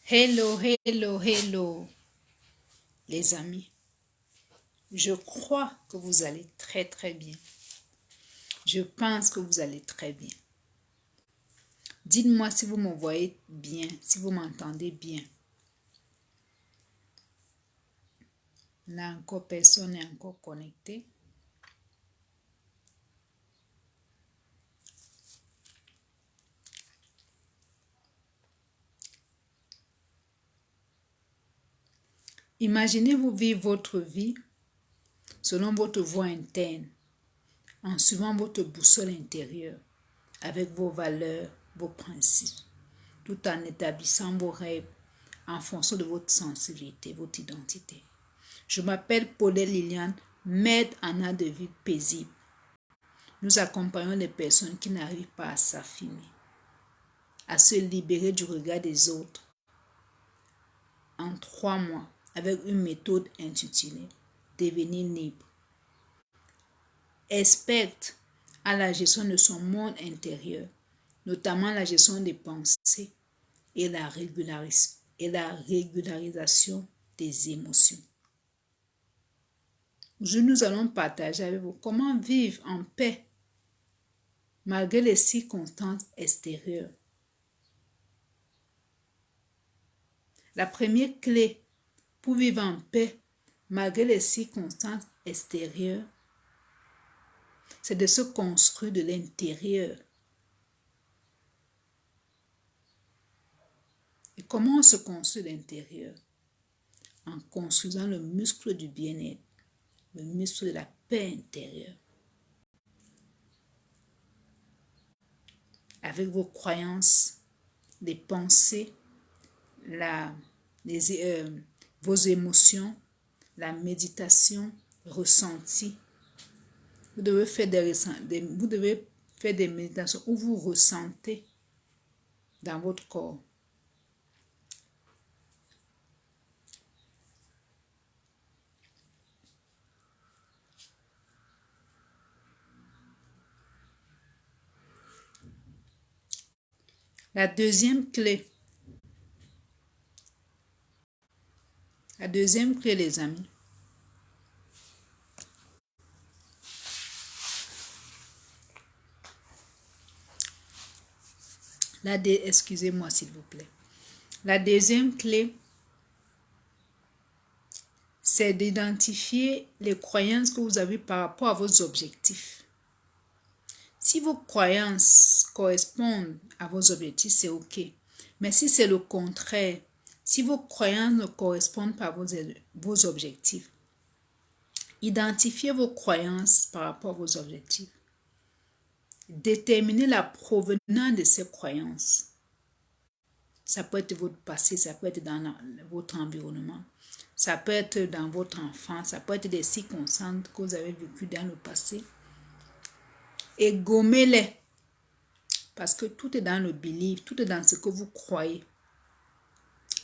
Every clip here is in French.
Hello, hello, hello, les amis. Je crois que vous allez très, très bien. Je pense que vous allez très bien. Dites-moi si vous me voyez bien, si vous m'entendez bien. Là encore, personne n'est encore connecté. Imaginez-vous vivre votre vie selon votre voie interne, en suivant votre boussole intérieure, avec vos valeurs, vos principes, tout en établissant vos rêves en fonction de votre sensibilité, votre identité. Je m'appelle Paulette Liliane, maître en art de vie paisible. Nous accompagnons les personnes qui n'arrivent pas à s'affirmer, à se libérer du regard des autres en 3 mois avec une méthode intitulée Devenir libre. Experte à la gestion de son monde intérieur, notamment la gestion des pensées et la régularisation des émotions. Aujourd'hui, nous allons partager avec vous comment vivre en paix malgré les circonstances extérieures. La première clé pour vivre en paix malgré les circonstances extérieures, c'est de se construire de l'intérieur. Et comment on se construit de l'intérieur? En construisant le muscle du bien-être, le muscle de la paix intérieure. Avec vos croyances, les pensées, vos émotions, la méditation, ressenti. Vous devez faire des méditations où vous ressentez dans votre corps. La deuxième clé, les amis, excusez-moi s'il vous plaît. La deuxième clé, c'est d'identifier les croyances que vous avez par rapport à vos objectifs. Si vos croyances correspondent à vos objectifs, c'est OK. Mais si c'est le contraire, si vos croyances ne correspondent pas à vos objectifs, identifiez vos croyances par rapport à vos objectifs. Déterminez la provenance de ces croyances. Ça peut être votre passé, ça peut être dans votre environnement, ça peut être dans votre enfance, ça peut être des circonstances que vous avez vécues dans le passé. Et gommez-les. Parce que tout est dans le belief, tout est dans ce que vous croyez.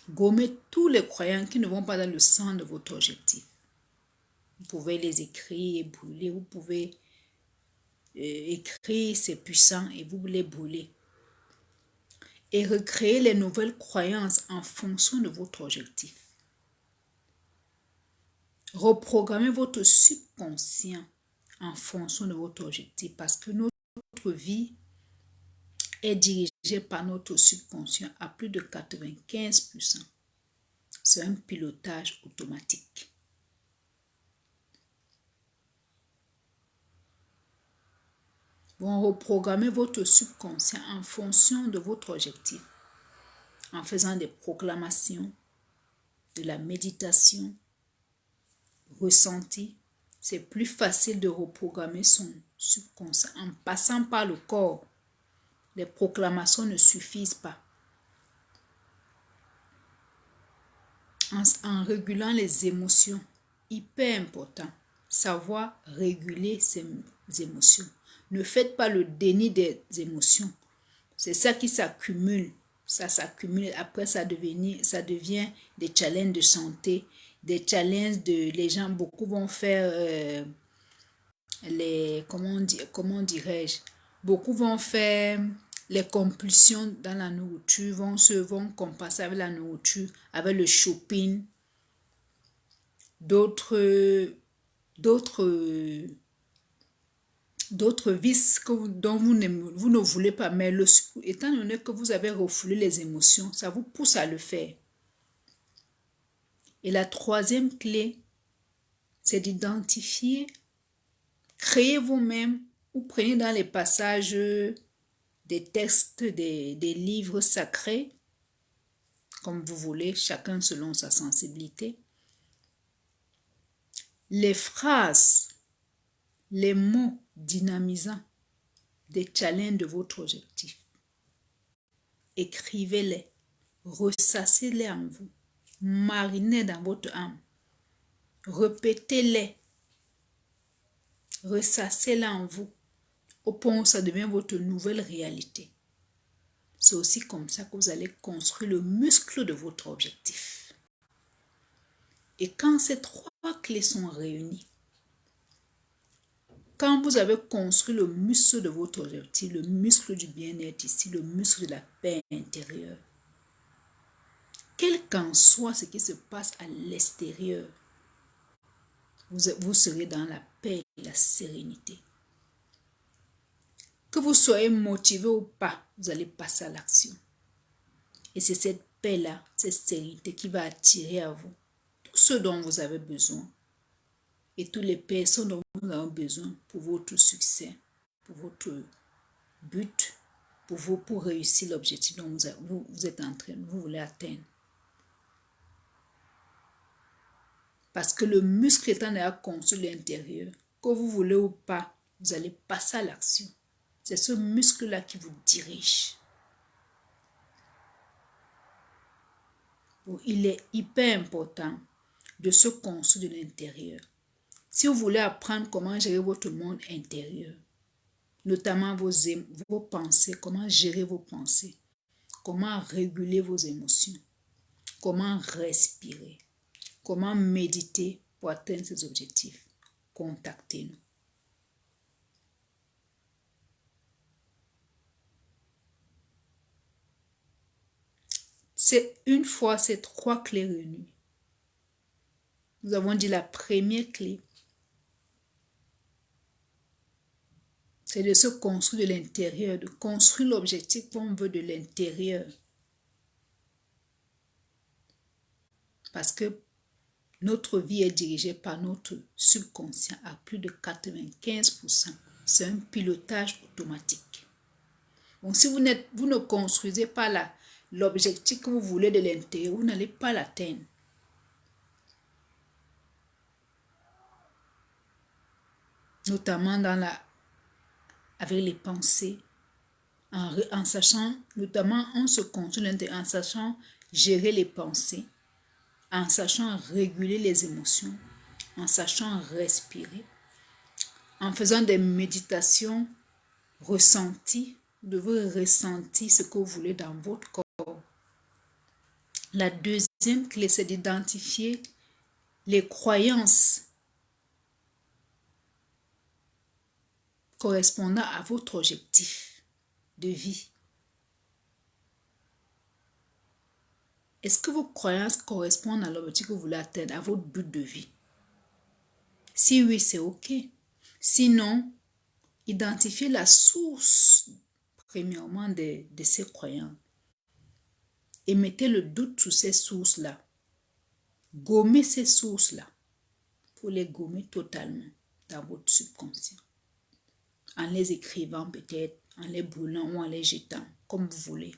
Gommez tous les croyances qui ne vont pas dans le sens de votre objectif. Vous pouvez les écrire et brûler. Vous pouvez écrire, c'est puissant, et vous les brûler. Et recréer les nouvelles croyances en fonction de votre objectif. Reprogrammez votre subconscient en fonction de votre objectif. Parce que notre vie est dirigée par notre subconscient à plus de 95%. C'est un pilotage automatique. Vous reprogrammez votre subconscient en fonction de votre objectif, en faisant des proclamations, de la méditation, ressenti. C'est plus facile de reprogrammer son subconscient en passant par le corps. Les proclamations ne suffisent pas. En régulant les émotions, hyper important, savoir réguler ses émotions. Ne faites pas le déni des émotions. C'est ça qui s'accumule. Ça s'accumule. Après, ça devient des challenges de santé, des challenges les gens, beaucoup vont faire comment dirais-je, beaucoup vont faire Les compulsions dans la nourriture vont compenser avec la nourriture, avec le shopping, d'autres vices dont vous ne voulez pas, mais étant donné que vous avez refoulé les émotions, ça vous pousse à le faire. Et la troisième clé, c'est d'identifier, créez vous-même ou prenez dans les passages des textes, des livres sacrés, comme vous voulez, chacun selon sa sensibilité. Les phrases, les mots dynamisants des challenges de votre objectif. Écrivez-les, ressassez-les en vous, marinez dans votre âme, répétez-les, ressassez-les en vous, au point où ça devient votre nouvelle réalité. C'est aussi comme ça que vous allez construire le muscle de votre objectif. Et quand ces trois clés sont réunies, quand vous avez construit le muscle de votre objectif, le muscle du bien-être ici, le muscle de la paix intérieure, quel qu'en soit ce qui se passe à l'extérieur, vous serez dans la paix et la sérénité. Que vous soyez motivé ou pas, vous allez passer à l'action. Et c'est cette paix-là, cette sérénité qui va attirer à vous tout ce dont vous avez besoin. Et toutes les personnes dont vous avez besoin pour votre succès, pour votre but, pour réussir l'objectif dont vous êtes en train, vous voulez atteindre. Parce que le muscle étant déjà construit à l'intérieur, que vous voulez ou pas, vous allez passer à l'action. C'est ce muscle-là qui vous dirige. Il est hyper important de se construire de l'intérieur. Si vous voulez apprendre comment gérer votre monde intérieur, notamment vos pensées, comment gérer vos pensées, comment réguler vos émotions, comment respirer, comment méditer pour atteindre ces objectifs, contactez-nous. C'est une fois ces trois clés réunies. Nous avons dit la première clé, c'est de se construire de l'intérieur, de construire l'objectif qu'on veut de l'intérieur. Parce que notre vie est dirigée par notre subconscient à plus de 95%. C'est un pilotage automatique. Donc si vous ne construisez pas l'objectif que vous voulez de l'intérieur, vous n'allez pas l'atteindre. Notamment avec les pensées, en sachant, notamment on se construit l'intérieur, en sachant gérer les pensées, en sachant réguler les émotions, en sachant respirer, en faisant des méditations ressenties. Vous devez ressentir ce que vous voulez dans votre corps. La deuxième clé, c'est d'identifier les croyances correspondant à votre objectif de vie. Est-ce que vos croyances correspondent à l'objectif que vous voulez atteindre, à votre but de vie? Si oui, c'est OK. Sinon, identifiez la source, premièrement, de ces croyances. Et mettez le doute sur ces sources-là. Gommez ces sources-là. Pour les gommer totalement dans votre subconscient. En les écrivant peut-être, en les brûlant ou en les jetant, comme vous voulez.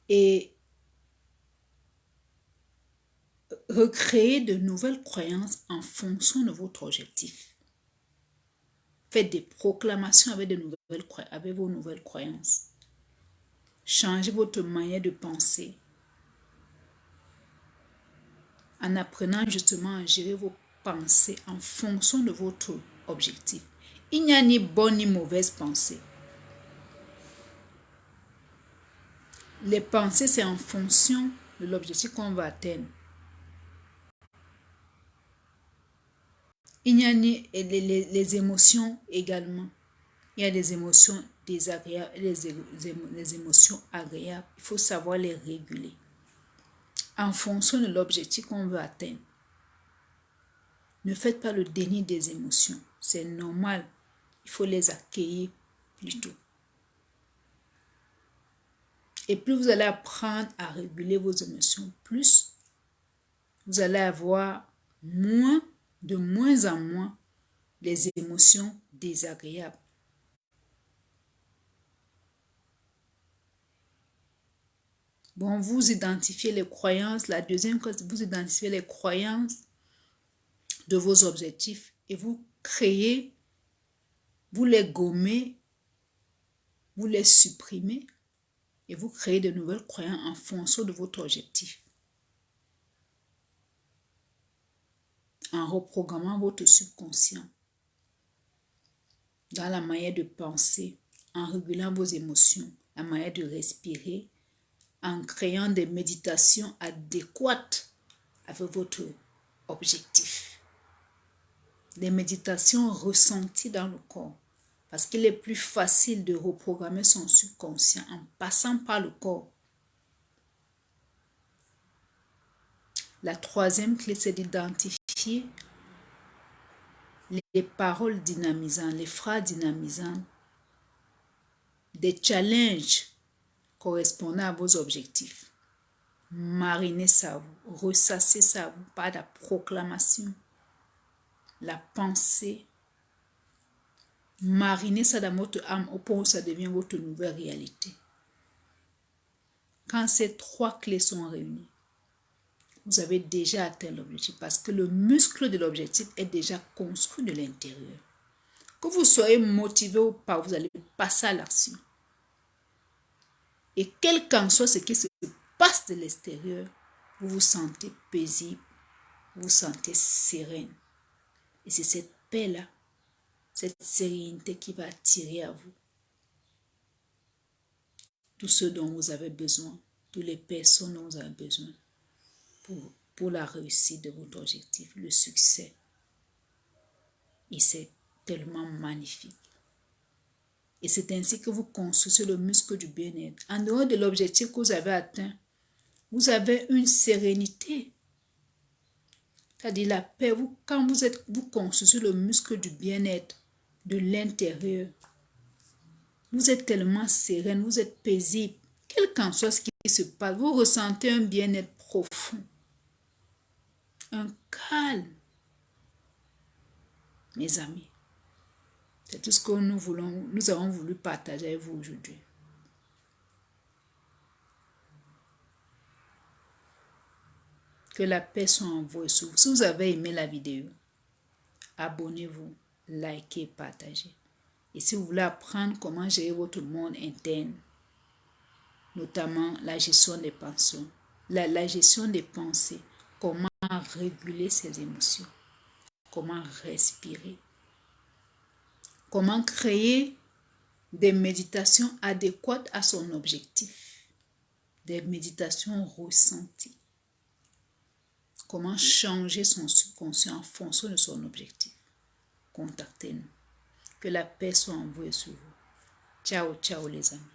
Et recréer de nouvelles croyances en fonction de votre objectif. Faites des proclamations avec vos nouvelles croyances. Changez votre manière de penser en apprenant justement à gérer vos pensées en fonction de votre objectif. Il n'y a ni bonne ni mauvaise pensée. Les pensées, c'est en fonction de l'objectif qu'on va atteindre. Il y a les émotions également. Il y a des émotions désagréables et les émotions agréables. Il faut savoir les réguler en fonction de l'objectif qu'on veut atteindre. Ne faites pas le déni des émotions. C'est normal. Il faut les accueillir plutôt. Et plus vous allez apprendre à réguler vos émotions, plus vous allez avoir de moins en moins les émotions désagréables. Bon, vous identifiez les croyances. La deuxième chose, vous identifiez les croyances de vos objectifs et vous créez, vous les gommez, vous les supprimez et vous créez de nouvelles croyances en fonction de votre objectif. En reprogrammant votre subconscient dans la manière de penser, en régulant vos émotions, la manière de respirer, en créant des méditations adéquates avec votre objectif. Des méditations ressenties dans le corps. Parce qu'il est plus facile de reprogrammer son subconscient en passant par le corps. La troisième clé, c'est d'identifier les paroles dynamisantes, les phrases dynamisantes, des challenges correspondant à vos objectifs. Marinez ça, ressassez ça, par la proclamation, la pensée. Marinez ça dans votre âme au point où ça devient votre nouvelle réalité. Quand ces trois clés sont réunies, vous avez déjà atteint l'objectif parce que le muscle de l'objectif est déjà construit de l'intérieur. Que vous soyez motivé ou pas, vous allez passer à l'action. Et quel qu'en soit ce qui se passe de l'extérieur, vous vous sentez paisible, vous vous sentez sereine. Et c'est cette paix-là, cette sérénité qui va attirer à vous tout ce dont vous avez besoin, toutes les personnes dont vous avez besoin pour la réussite de votre objectif, le succès. Et c'est tellement magnifique. Et c'est ainsi que vous construisez le muscle du bien-être. En dehors de l'objectif que vous avez atteint, vous avez une sérénité. C'est-à-dire la paix. Quand vous construisez le muscle du bien-être de l'intérieur, vous êtes tellement sereine, vous êtes paisible. Quel qu'en soit ce qui se passe, vous ressentez un bien-être profond. Un calme. Mes amis, c'est tout ce que nous avons voulu partager avec vous aujourd'hui. Que la paix soit en vous et sur vous. Si vous avez aimé la vidéo, abonnez-vous, likez, partagez. Et si vous voulez apprendre comment gérer votre monde interne, notamment la gestion des pensions, la gestion des pensées, comment réguler ses émotions, comment respirer, comment créer des méditations adéquates à son objectif, des méditations ressenties, comment changer son subconscient en fonction de son objectif. Contactez-nous. Que la paix soit en vous et sur vous. Ciao, ciao les amis.